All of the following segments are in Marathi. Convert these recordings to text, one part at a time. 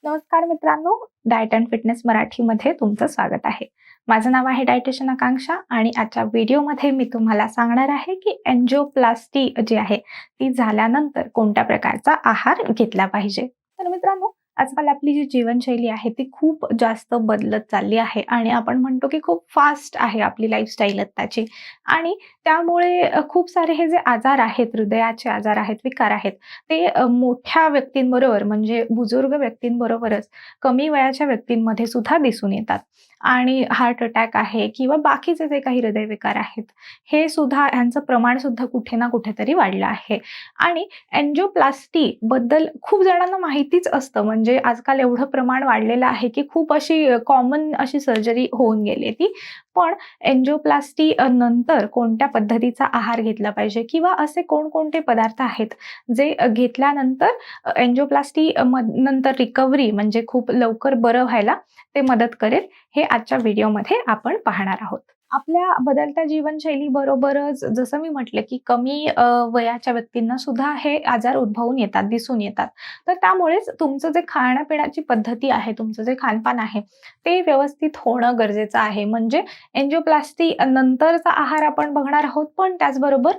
नमस्कार मित्रांनो, डाएट अँड फिटनेस मराठीमध्ये तुमचं स्वागत आहे. माझं नाव आहे डायटिशियन आकांक्षा आणि आजच्या व्हिडिओमध्ये मी तुम्हाला सांगणार आहे की एंजिओप्लास्टी जी आहे ती झाल्यानंतर कोणत्या प्रकारचा आहार घेतला पाहिजे. तर मित्रांनो, आजकाल आपली जी जीवनशैली आहे ती खूप जास्त बदलत चालली आहे आणि आपण म्हणतो की खूप फास्ट आहे आपली लाईफस्टाईल आत्ताची. आणि त्यामुळे खूप सारे हे जे आजार आहेत, हृदयाचे आजार आहेत, विकार आहेत, ते मोठ्या व्यक्तींबरोबर म्हणजे बुजुर्ग व्यक्तींबरोबरच कमी वयाच्या व्यक्तींमध्ये सुद्धा दिसून येतात. आणि हार्ट अटॅक आहे किंवा बाकीचे जे काही हृदयविकार आहेत, हे सुद्धा ह्यांचं प्रमाण सुद्धा कुठे ना कुठेतरी वाढलं आहे. आणि एंजिओप्लास्टी बद्दल खूप जणांना माहितीच असतं, म्हणजे आजकाल एवढं प्रमाण वाढलेलं आहे की खूप अशी कॉमन अशी सर्जरी होऊन गेली ती. पण एंजिओप्लास्टी नंतर कोणत्या पद्धतीचा आहार घेतला पाहिजे किंवा असे कोणकोणते पदार्थ आहेत जे घेतल्यानंतर एंजिओप्लास्टी नंतर रिकव्हरी म्हणजे खूप लवकर बरं व्हायला ते मदत करेल, हे आजच्या व्हिडिओमध्ये आपण पाहणार आहोत. आपल्या बदलत्या जीवनशैलीबरोबरच जसं मी म्हटलं की कमी वयाच्या व्यक्तींना सुद्धा हे आजार उद्भवून येतात, दिसून येतात. तर त्यामुळेच तुमचं जे खाण्यापिण्याची पद्धती आहे, तुमचं जे खानपान आहे, ते व्यवस्थित होणं गरजेचं आहे. म्हणजे एंजिओप्लास्टी नंतरचा आहार आपण बघणार आहोत, पण त्याचबरोबर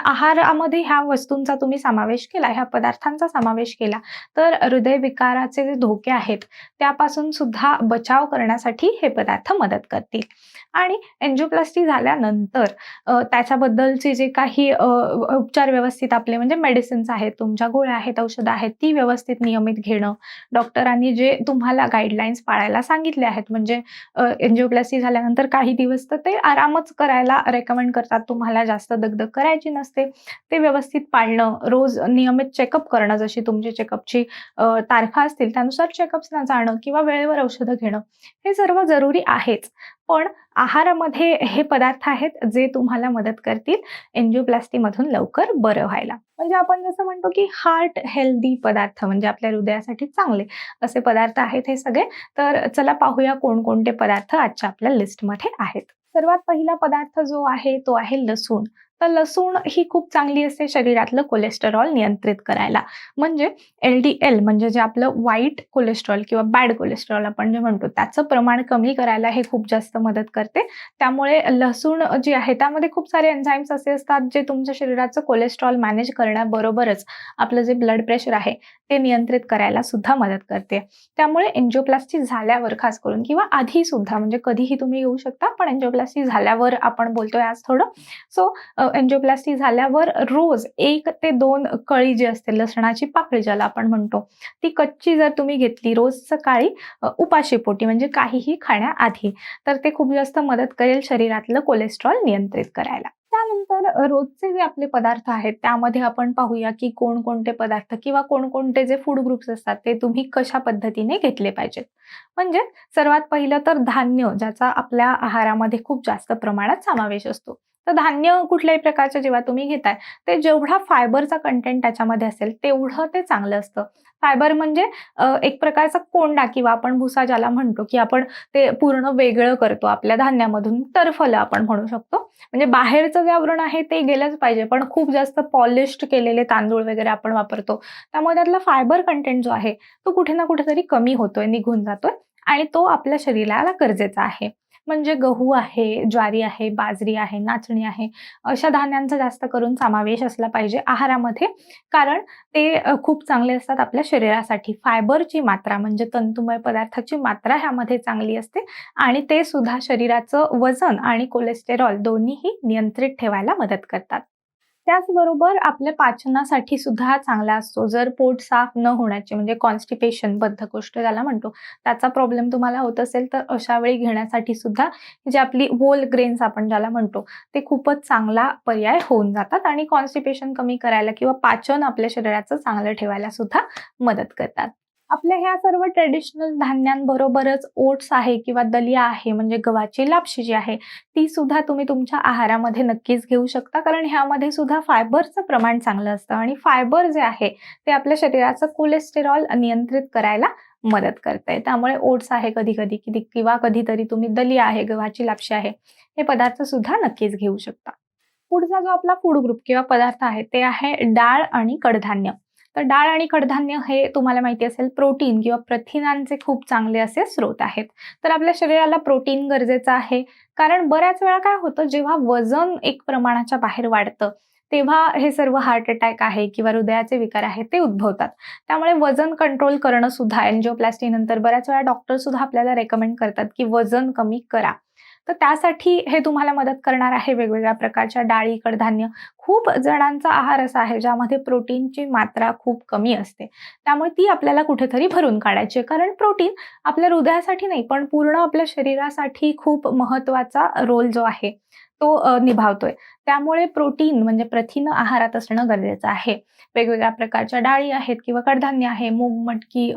आहारामध्ये ह्या वस्तूंचा तुम्ही समावेश केला, ह्या पदार्थांचा समावेश केला, तर हृदयविकाराचे जे धोके आहेत, त्यापासून सुद्धा बचाव करण्यासाठी हे पदार्थ मदत करतील. आणि एंजिओप्लास्टी झाल्यानंतर त्याच्याबद्दलचे जे काही उपचार व्यवस्थित आपले म्हणजे मेडिसिन्स आहेत, तुमच्या गोळ्या आहेत, औषधं आहेत, ती व्यवस्थित नियमित घेणं. डॉक्टरांनी जे तुम्हाला गाईडलाईन्स पाळायला सांगितले आहेत, म्हणजे एंजिओप्लास्टी झाल्यानंतर काही दिवस तर ते आरामच करायला रेकमेंड करतात. तुम्हाला जास्त दगदग करायची नसते. ते व्यवस्थित पाळणं, रोज नियमित चेकअप करणं, जशी तुमची चेकअपची तारखा असतील त्यानुसार चेकअप्सला जाणं किंवा वेळेवर औषधं घेणं, हे सर्व जरुरी आहेच. पण आहारामध्ये हे पदार्थ आहेत जे तुम्हाला मदत करतील एंजिओप्लास्टीमधून लवकर बरं व्हायला. म्हणजे आपण जसं म्हणतो की हार्ट हेल्दी पदार्थ म्हणजे आपल्या हृदयासाठी चांगले असे पदार्थ आहेत हे सगळे. तर चला पाहूया कोणकोणते पदार्थ आजच्या आपल्या लिस्टमध्ये आहेत. सर्वात पहिला पदार्थ जो आहे तो आहे लसूण. तर लसूण ही खूप चांगली असते शरीरातलं कोलेस्टेरॉल नियंत्रित करायला. म्हणजे LDL म्हणजे जे आपलं वाईट कोलेस्ट्रॉल किंवा बॅड कोलेस्ट्रॉल आपण जे म्हणतो त्याचं प्रमाण कमी करायला हे खूप जास्त मदत करते. त्यामुळे लसूण जी आहे त्यामध्ये खूप सारे एन्झाईम्स असे असतात जे तुमच्या शरीराचं कोलेस्ट्रॉल मॅनेज करण्याबरोबरच आपलं जे ब्लड प्रेशर आहे ते नियंत्रित करायला सुद्धा मदत करते. त्यामुळे एंजिओप्लास्टी झाल्यावर खास करून किंवा आधी सुद्धा म्हणजे कधीही तुम्ही येऊ शकता, पण एंजिओप्लास्टी झाल्यावर आपण बोलतोय आज थोडं. सो एंजिओप्लास्टी झाल्यावर रोज 1 ते 2 कळी जी असते लसणाची पाकळी ज्याला आपण म्हणतो, ती कच्ची जर तुम्ही घेतली रोज सकाळी उपाशीपोटी म्हणजे काहीही खाण्याआधी, तर ते खूप जास्त मदत करेल शरीरातलं कोलेस्ट्रॉल नियंत्रित करायला. त्यानंतर रोजचे जे आपले पदार्थ आहेत त्यामध्ये आपण पाहूया की कोणकोणते पदार्थ किंवा कोणकोणते जे फूड ग्रुप्स असतात ते तुम्ही कशा पद्धतीने घेतले पाहिजेत. म्हणजे सर्वात पहिलं तर धान्य, ज्याचा आपल्या आहारामध्ये खूप जास्त प्रमाणात समावेश असतो. तर धान्य कुठल्याही प्रकारचं जेव्हा तुम्ही घेताय, ते जेवढा फायबरचा कंटेंट त्याच्यामध्ये असेल तेवढं ते चांगलं असतं. फायबर म्हणजे एक प्रकारचा कोंडा किंवा आपण भुसा ज्याला म्हणतो, की आपण ते पूर्ण वेगळं करतो आपल्या धान्यामधून, टरफलं आपण म्हणू शकतो. म्हणजे बाहेरचं जे आवरण आहे ते गेलंच पाहिजे, पण खूप जास्त पॉलिश्ड केलेले तांदूळ वगैरे आपण वापरतो. त्यामुळे त्यातला फायबर कंटेंट जो आहे तो कुठे ना कुठेतरी कमी होतोय, निघून जातोय आणि तो आपल्या शरीराला गरजेचा आहे. म्हणजे गहू आहे, ज्वारी आहे, बाजरी आहे, नाचणी आहे, अशा धान्यांचा जास्त करून समावेश असला पाहिजे आहारामध्ये. कारण ते खूप चांगले असतात आपल्या शरीरासाठी. फायबरची मात्रा म्हणजे तंतुमय पदार्थाची मात्रा ह्यामध्ये चांगली असते आणि ते सुद्धा शरीराचं वजन आणि कोलेस्टेरॉल दोन्हीही नियंत्रित ठेवायला मदत करतात. त्याचबरोबर आपल्या पाचनासाठी सुद्धा चांगला असतो. जर पोट साफ न होण्याची म्हणजे कॉन्स्टिपेशन, बद्धकोष्ठ ज्याला म्हणतो, त्याचा प्रॉब्लेम तुम्हाला होत असेल, तर अशा वेळी घेण्यासाठी सुद्धा जी आपली होल ग्रेन्स आपण ज्याला म्हणतो, ते खूपच चांगला पर्याय होऊन जातात आणि कॉन्स्टिपेशन कमी करायला किंवा पाचन आपल्या शरीराचं चांगलं ठेवायला सुद्धा मदत करतात. आपल्या ह्या सर्व ट्रेडिशनल धान्यांबरोबरच ओट्स आहे किंवा दलिया आहे म्हणजे गव्हाची लापशी जी आहे, ती सुद्धा तुम्ही तुमच्या आहारामध्ये नक्कीच घेऊ शकता. कारण ह्यामध्ये सुद्धा फायबरचं प्रमाण चांगलं असतं आणि फायबर जे आहे ते आपल्या शरीराचं कोलेस्टेरॉल नियंत्रित करायला मदत करते. त्यामुळे ओट्स आहे कधी-कधी किंवा कधीतरी तुम्ही दलिया आहे, गव्हाची लापशी आहे, हे पदार्थ सुद्धा नक्कीच घेऊ शकता. पुढचा जो आपला फूड ग्रुप किंवा पदार्थ आहे ते आहे डाळ आणि कडधान्य. तर डाळ आणि कडधान्य हे तुम्हाला माहिती असेल प्रोटीन किंवा प्रथिनांचे खूप चांगले असे स्रोत आहेत. तर आपल्या शरीराला प्रोटीन गरजेचं आहे. कारण बऱ्याच वेळा काय होतं, जेव्हा वजन एक प्रमाणाच्या बाहेर वाढतं, तेव्हा हे सर्व हार्ट अटॅक आहे किंवा हृदयाचे विकार आहेत ते उद्भवतात. त्यामुळे वजन कंट्रोल करणं सुद्धा अँजिओप्लास्टी नंतर बऱ्याच वेळा डॉक्टर सुद्धा आपल्याला रेकमेंड करतात, की वजन कमी करा. तर त्यासाठी हे तुम्हाला मदत करणार आहे वेगवेगळ्या प्रकारच्या डाळी, कडधान्य. खूप जणांचा आहार असा आहे ज्यामध्ये प्रोटीनची मात्रा खूप कमी असते. त्यामुळे ती आपल्याला कुठेतरी भरून काढायची आहे. कारण प्रोटीन आपल्या हृदयासाठी नाही, पण पूर्ण आपल्या शरीरासाठी खूप महत्त्वाचा रोल जो आहे तो निभावतोय. त्यामुळे प्रोटीन म्हणजे प्रथिन आहारात असणं गरजेचं आहे. वेगवेगळ्या प्रकारच्या डाळी आहेत किंवा कडधान्य आहे, मूग, मटकी,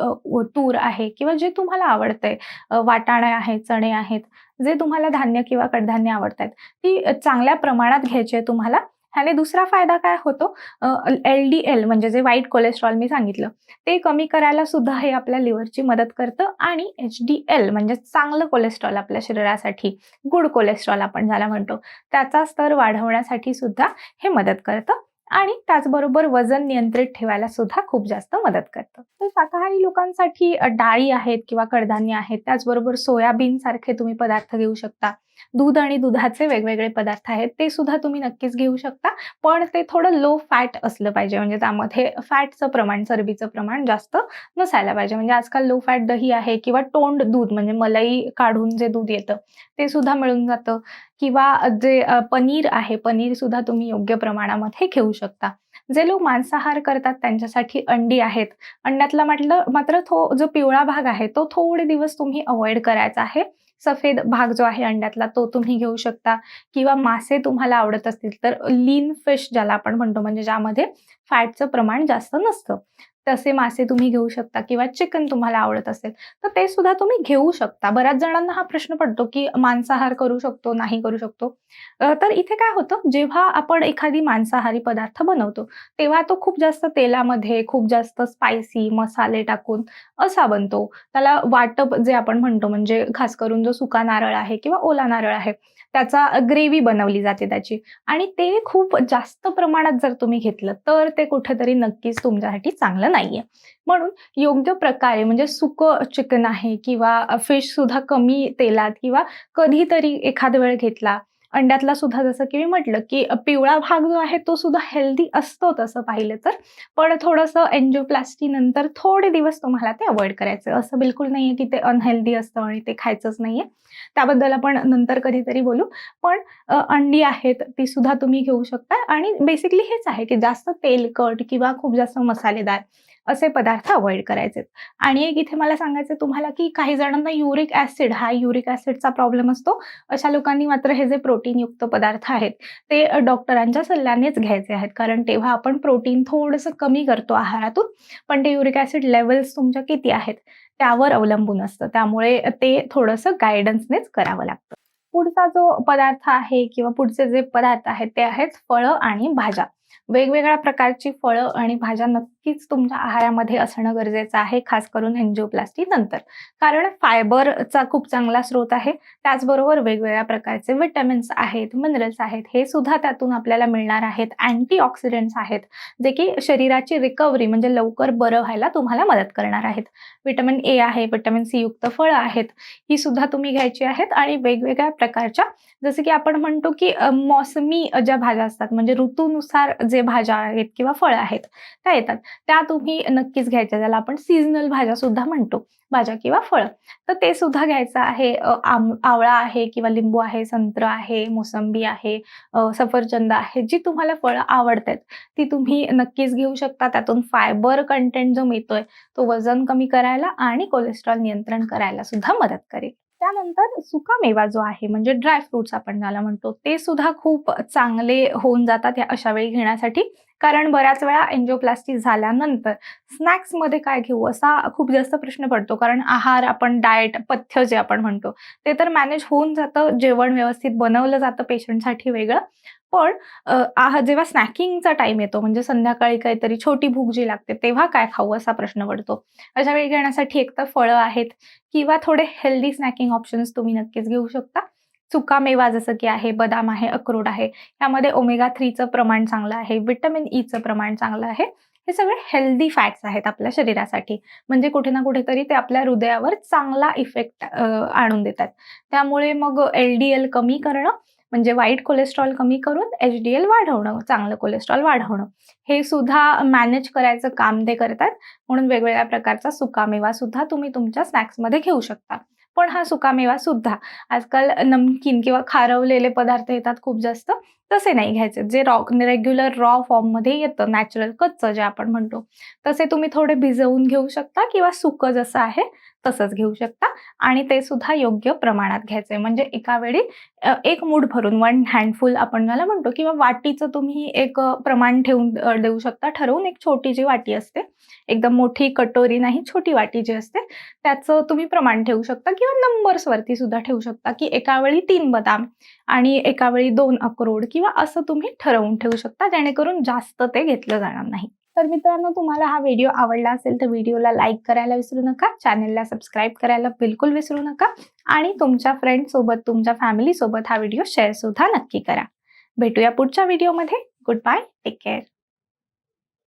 तूर आहे किंवा जे तुम्हाला आवडतंय, वाटाणे आहेत, चणे आहेत, जे तुम्हाला धान्य किंवा कडधान्य आवडतात, ती चांगल्या प्रमाणात घ्यायची आहे तुम्हाला. ह्याने दुसरा फायदा काय होतो, LDL म्हणजे जे वाईट कोलेस्ट्रॉल मी सांगितलं, ते कमी करायला सुद्धा हे आपल्या लिव्हरची मदत करतं आणि HDL म्हणजे चांगलं कोलेस्ट्रॉल आपल्या शरीरासाठी, गुड कोलेस्ट्रॉल आपण ज्याला म्हणतो, त्याचा स्तर वाढवण्यासाठी सुद्धा हे मदत करतं आणि त्याचबरोबर वजन नियंत्रित ठेवायला सुद्धा खूप जास्त मदत करतं. तर शाकाहारी लोकांसाठी डाळी आहेत किंवा कडधान्य आहेत, त्याचबरोबर सोयाबीन सारखे तुम्ही पदार्थ घेऊ शकता. दूध आणि दुधाचे वेगवेगळे पदार्थ आहेत, ते सुद्धा तुम्ही नक्कीच घेऊ शकता. पण ते थोडं लो फॅट असलं पाहिजे, म्हणजे त्यामध्ये फॅटचं प्रमाण, चरबीचं प्रमाण जास्त नसायला पाहिजे. म्हणजे आजकाल लो फॅट दही आहे किंवा टोंड दूध म्हणजे मलाई काढून जे दूध येतं, ते सुद्धा मिळून जातं किंवा जे पनीर आहे, पनीर सुद्धा तुम्ही योग्य प्रमाणामध्ये घेऊ शकता. जे लोक मांसाहार करतात त्यांच्यासाठी अंडी आहेत. अंड्यातला मात्र तो जो पिवळा भाग आहे, तो थोडे दिवस तुम्ही अव्हॉइड करायचा आहे. सफेद भाग जो आहे अंड्यातला तो तुम्ही घेऊ शकता किंवा मासे तुम्हाला आवडत असतील तर लीन फिश ज्याला आपण म्हणतो, म्हणजे ज्यामध्ये फॅटचं प्रमाण जास्त नसतं, तसे मासे तुम्ही घेऊ शकता किंवा चिकन तुम्हाला आवडत असेल तर ते सुद्धा तुम्ही घेऊ शकता. बऱ्याच जणांना हा प्रश्न पडतो, की मांसाहार करू शकतो, नाही करू शकतो. तर इथे काय होतं, जेव्हा आपण एखादी मांसाहारी पदार्थ बनवतो, तेव्हा तो खूप जास्त तेलामध्ये, खूप जास्त स्पायसी मसाले टाकून असा बनतो. त्याला वाटप जे आपण म्हणतो, म्हणजे खास करून जो सुका नारळ आहे किंवा ओला नारळ आहे, त्याचा ग्रेव्ही बनवली जाते त्याची आणि ते खूप जास्त प्रमाणात जर तुम्ही घेतलं, तर ते कुठेतरी नक्कीच तुमच्यासाठी चांगलं नाहीये. म्हणून योग्य प्रकारे म्हणजे सुकं चिकन आहे किंवा फिश सुद्धा कमी तेलात किंवा कधीतरी एखाद वेळ घेतला. अंड्यातला सुद्धा जसं की मी म्हटलं, की पिवळा भाग जो आहे तो सुद्धा हेल्दी असतो तसं पाहिलं तर. पण थोडंसं एन्जिओप्लास्टी नंतर थोडे दिवस तुम्हाला ते अव्हॉइड करायचं. असं बिलकुल नाहीये, की ते अनहेल्दी असतं आणि ते खायचंच नाहीये. त्याबद्दल आपण नंतर कधीतरी बोलू. पण अंडी आहेत ती सुद्धा तुम्ही घेऊ शकता आणि बेसिकली हेच आहे, की जास्त तेलकट किंवा खूप जास्त मसालेदार असे पदार्थ अव्हॉइड करायचे. आणि एक इथे मला सांगायचं तुम्हाला, की काही जणांना हाय युरिक ॲसिडचा प्रॉब्लेम असतो. अशा लोकांनी मात्र हे जे प्रोटीनयुक्त पदार्थ आहेत, ते डॉक्टरांच्या सल्ल्यानेच घ्यायचे आहेत. कारण तेव्हा आपण प्रोटीन थोडंसं कमी करतो आहारातून, पण ते युरिक ॲसिड लेव्हल्स तुमच्या किती आहेत, त्यावर अवलंबून असतं. त्यामुळे ते थोडंसं गाईडन्सनेच करावं लागतं. पुढचा जो पदार्थ आहे किंवा पुढचे जे पदार्थ आहेत, ते आहेत फळं आणि भाज्या. वेगवेगळ्या प्रकारची फळं आणि भाज्या नक्कीच तुमच्या आहारामध्ये असणं गरजेचं आहे, खास करून एन्जिओप्लास्टी नंतर. कारण फायबरचा खूप चांगला स्रोत आहे. त्याचबरोबर वेगवेगळ्या प्रकारचे व्हिटॅमिन्स आहेत, मिनरल्स आहेत, हे सुद्धा त्यातून आपल्याला मिळणार आहेत. अँटीऑक्सिडंट्स आहेत, जे की शरीराची रिकव्हरी म्हणजे लवकर बरं व्हायला तुम्हाला मदत करणार आहेत. व्हिटॅमिन ए आहे, व्हिटॅमिन सी युक्त फळं आहेत, ही सुद्धा तुम्ही घ्यायची आहेत आणि वेगवेगळ्या प्रकारच्या जसं की आपण म्हणतो, की मोसमी ज्या भाज्या असतात म्हणजे ऋतूनुसार जे भाज्या आहेत किंवा फळं आहेत त्या येतात, त्या तुम्ही नक्कीच घ्यायच्या. ज्याला आपण सीझनल भाज्या सुद्धा म्हणतो, भाज्या किंवा फळं. तर ते सुद्धा घ्यायचं आहे. आवळा आहे किंवा लिंबू आहे, संत्र आहे, मोसंबी आहे, सफरचंद आहे, जी तुम्हाला फळं आवडतात ती तुम्ही नक्कीच घेऊ शकता. त्यातून फायबर कंटेंट जो मिळतोय, तो वजन कमी करायला आणि कोलेस्ट्रॉल नियंत्रण करायला सुद्धा मदत करेल. त्यानंतर सुकामेवा जो आहे म्हणजे ड्राय फ्रुट्स आपण ज्याला म्हणतो, ते सुद्धा खूप चांगले होऊन जातात या अशा वेळी घेण्यासाठी. कारण बऱ्याच वेळा एन्जिओप्लास्टी झाल्यानंतर स्नॅक्समध्ये काय घेऊ असा खूप जास्त प्रश्न पडतो. कारण आहार आपण डाएट पथ्य जे आपण म्हणतो, ते तर मॅनेज होऊन जातं. जेवण व्यवस्थित बनवलं जातं पेशंटसाठी वेगळं. पण जेव्हा स्नॅकिंगचा टाईम येतो म्हणजे संध्याकाळी काहीतरी छोटी भूक जी लागते, तेव्हा काय खाऊ असा प्रश्न पडतो. अशा वेळी घेण्यासाठी एकतर फळं आहेत किंवा थोडे हेल्दी स्नॅकिंग ऑप्शन्स तुम्ही नक्कीच घेऊ शकता. सुकामेवा जसं की आहे, बदाम आहे, अक्रोड आहे. यामध्ये ओमेगा 3चं प्रमाण चांगलं आहे, व्हिटॅमिन ईचं प्रमाण चांगलं आहे हे सगळे हेल्दी फॅट्स आहेत आपल्या शरीरासाठी. म्हणजे कुठे ना कुठेतरी ते आपल्या हृदयावर चांगला इफेक्ट आणून देतात. त्यामुळे मग LDL कमी करणं म्हणजे वाईट कोलेस्ट्रॉल कमी करून HDL वाढवणं, चांगलं कोलेस्ट्रॉल वाढवणं, हे सुद्धा मॅनेज करायचं काम ते करतात. म्हणून वेगवेगळ्या प्रकारचा सुकामेवा सुद्धा तुम्ही तुमच्या स्नॅक्समध्ये घेऊ शकता. पण हा सुकामेवा सुद्धा आजकाल नमकीन किंवा खारवलेले पदार्थ येतात खूप जास्त, तसे नाही घ्यायचे. जे रेग्युलर रॉ फॉर्ममध्ये येतं, नॅचरल कच्चं जे आपण म्हणतो, तसे तुम्ही थोडे भिजवून घेऊ शकता किंवा सुकं जसं आहे तसंच घेऊ शकता आणि ते सुद्धा योग्य प्रमाणात घ्यायचंय. म्हणजे एका वेळी एक मूठ भरून 1 हँडफुल आपण ज्याला म्हणतो किंवा वाटीचं तुम्ही एक प्रमाण ठेवून देऊ शकता ठरवून. एक छोटी जी वाटी असते, एकदम मोठी कटोरी नाही, छोटी वाटी जी असते त्याचं तुम्ही प्रमाण ठेवू शकता किंवा नंबर्सवरती सुद्धा ठेवू शकता, की एका वेळी 3 बदाम आणि एका वेळी 2 अक्रोड किंवा असं तुम्ही ठरवून ठेवू शकता, जेणेकरून जास्त ते घेतलं जाणार नाही. तर मित्रांनो, तुम्हाला हा व्हिडिओ आवडला असेल तर व्हिडिओला लाईक करायला विसरू नका, चॅनलला सबस्क्राईब करायला बिलकुल विसरू नका आणि तुमच्या फ्रेंड्ससोबत, तुमच्या फॅमिलीसोबत हा व्हिडिओ शेअर सुद्धा नक्की करा. भेटूया पुढच्या व्हिडिओमध्ये. Good bye, take care.